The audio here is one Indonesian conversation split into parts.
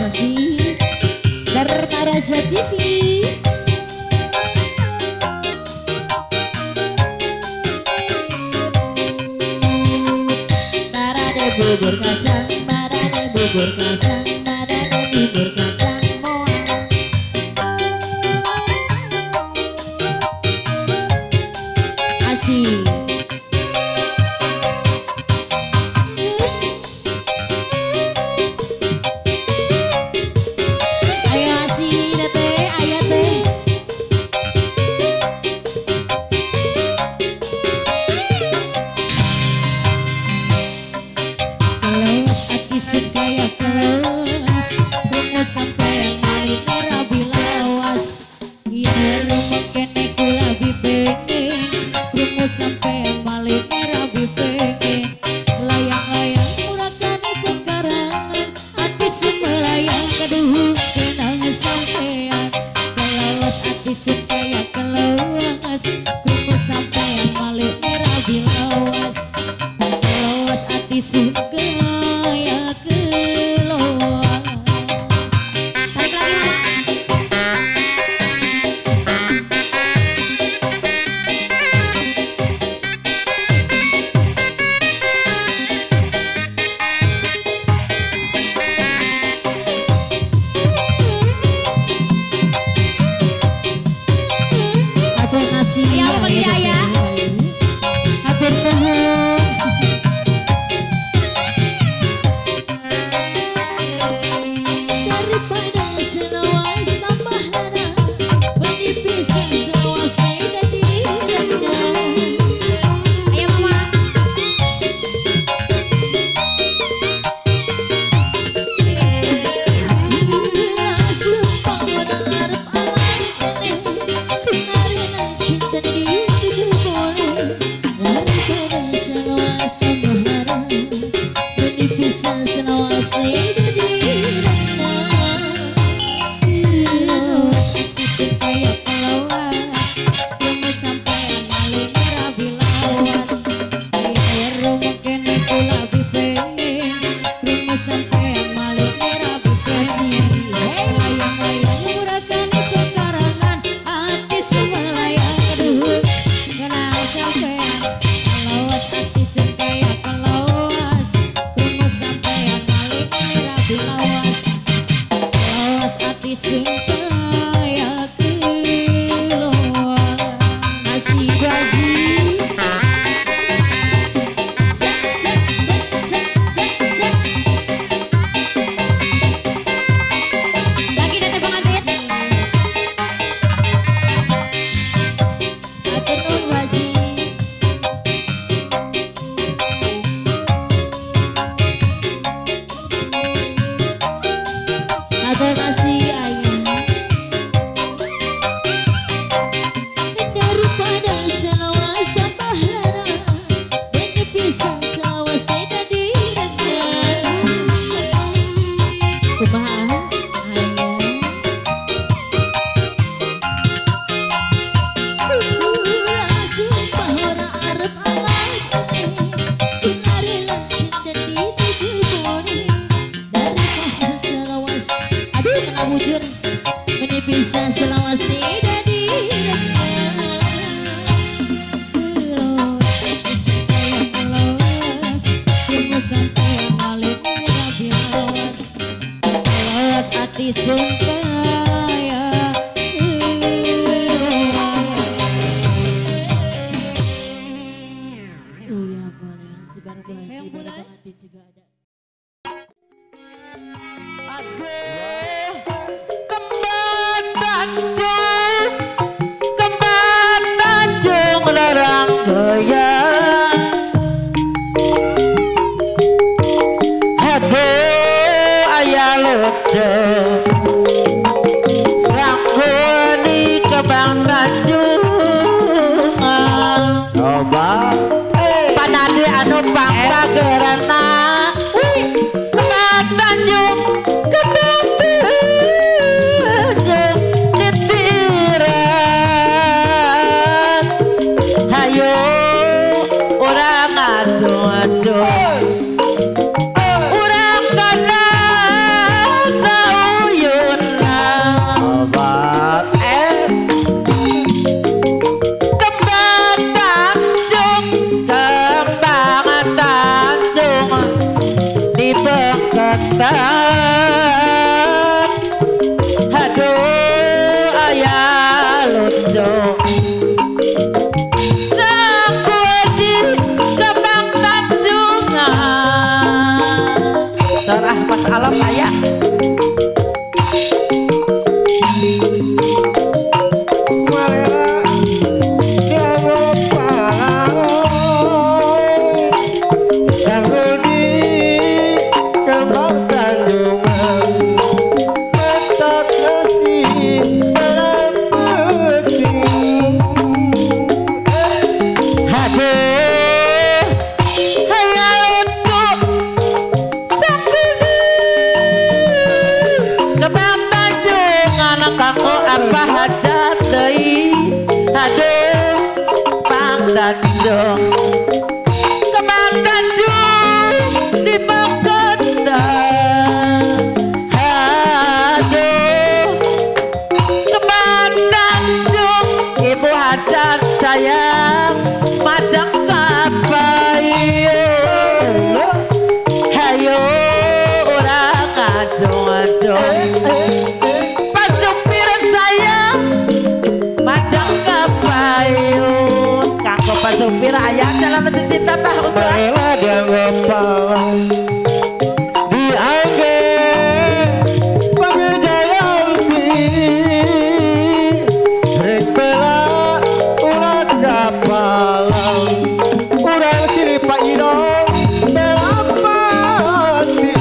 kasih Dharma Raja TV. Marane bubur kacang, marane bubur kacang, marane bubur kacang moa. Asih. Urang kana ketan. Aduh ayah lucu Sakuedi Kembang Tanjungan. Terah Mas Alam ayah Tanjung Kembang Tanjung di Pakudan. Aduh Kembang Tanjung Ibu Hajat sayang madang kapayo. Hayo orang adung-adung Pak supir sayang madang kapayo. Pak supir ayah dalam cinta tahu Bela dia ngopal diangge panggil Jayanti rek bela ulah kapalang urang sini Pak Idong bela mati.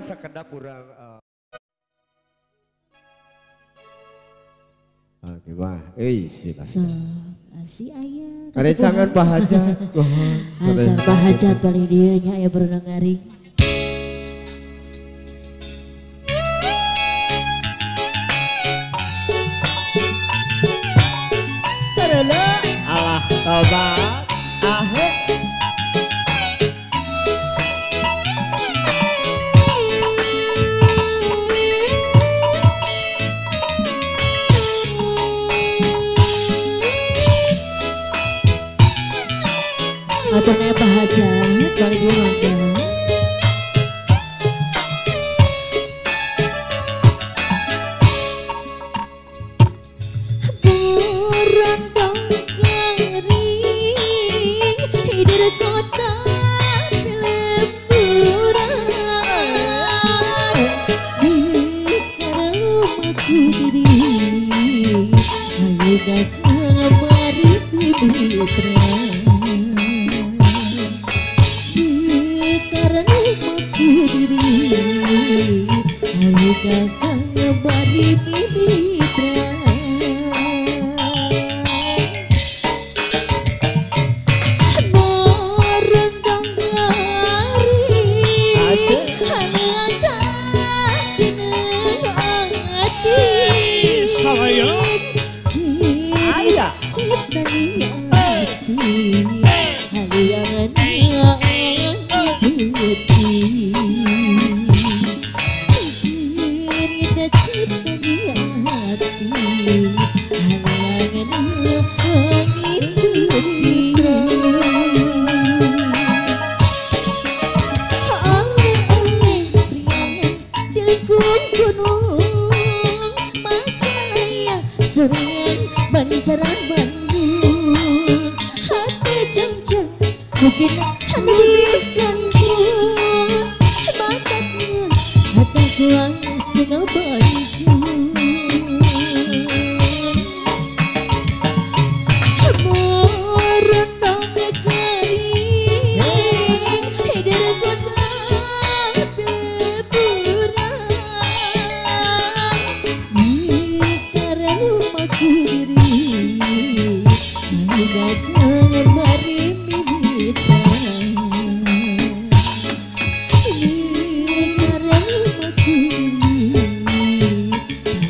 Sekedap kurang oke wah sih asih ayah karecangan Pak Hajat Hajar Pak Hajat paling dia nya aya berenang ngaring sarana alah tobat ahe aturnya Pak Hajat paling dia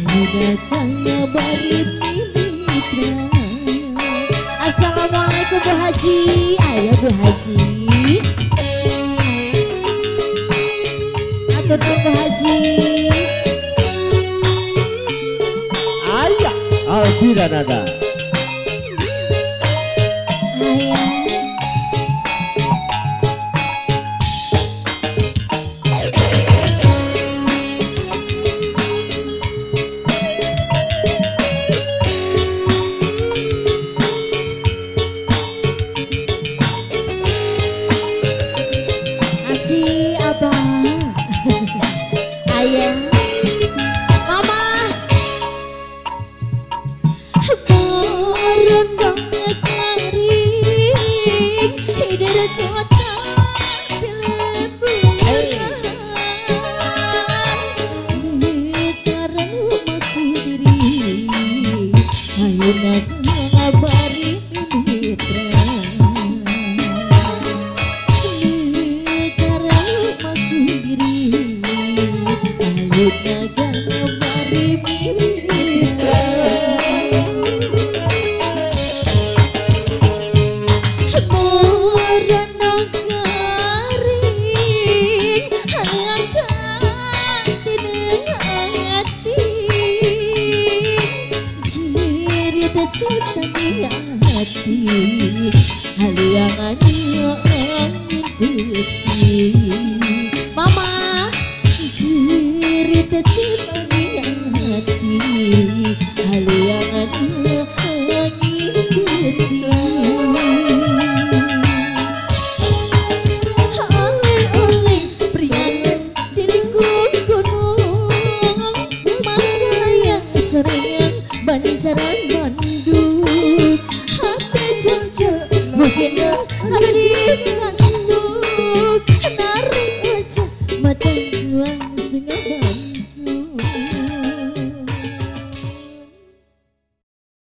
mangga bari mitra. Assalamualaikum Bu Haji. Ayo Bu Haji. Atur Bu Haji. Ayo, Aldi dan Nada. Ayo. Asih abang. Ayah. Mama. Borondong kering hider kota telebulan. Sekarang rumahku diri. Ayo nak ngabari mitra. Mama, cerita cinta hati, haliangan angin putih. Oleh-oleh pria diriku gunung, macaya sering bancaran Bandung, hati jauh mungkin ada